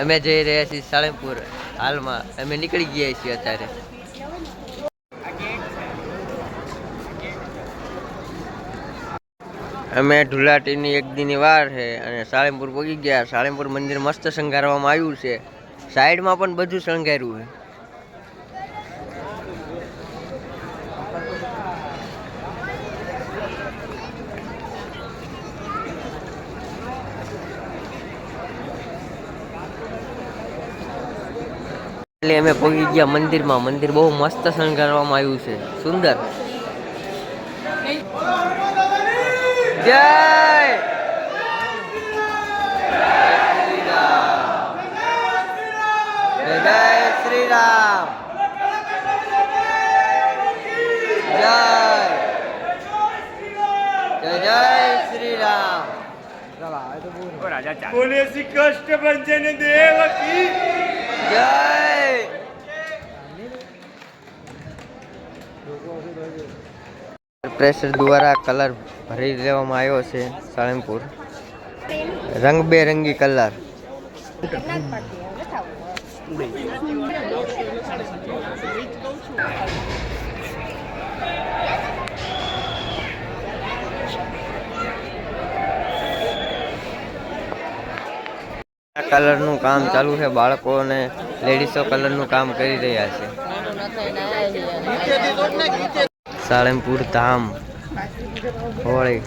અમે જઈ રહ્યા છીએ સાળંગપુર. હાલમાં અમે નીકળી ગયા છીએ અત્યારે. અમે ઢુલાટીની એક દીની વાર છે અને સાળંગપુર પહોંચી ગયા. સાળંગપુર મંદિર મસ્ત શણગારવામાં આવ્યું છે. સાઈડમાં પણ બધું શણગાર્યું છે. એટલે અમે પહોંચી ગયા મંદિરમાં. મંદિર બહુ મસ્ત શણગારવામાં આવ્યું છે, સુંદર. જય જય શ્રી રામ. જય જય શ્રી રામ. બોલે શ્રી કૃષ્ણ ભંજન દેવ કી જય. પ્રેશર દ્વારા કલર ભરી દેવામાં આવ્યો છે. સાળંગપુર રંગબેરંગી કલર. કલરનું કામ ચાલુ છે. બાળકો અને લેડીઝો કલરનું કામ કરી રહ્યા છે. સાળંગપુર ધામ હોળી.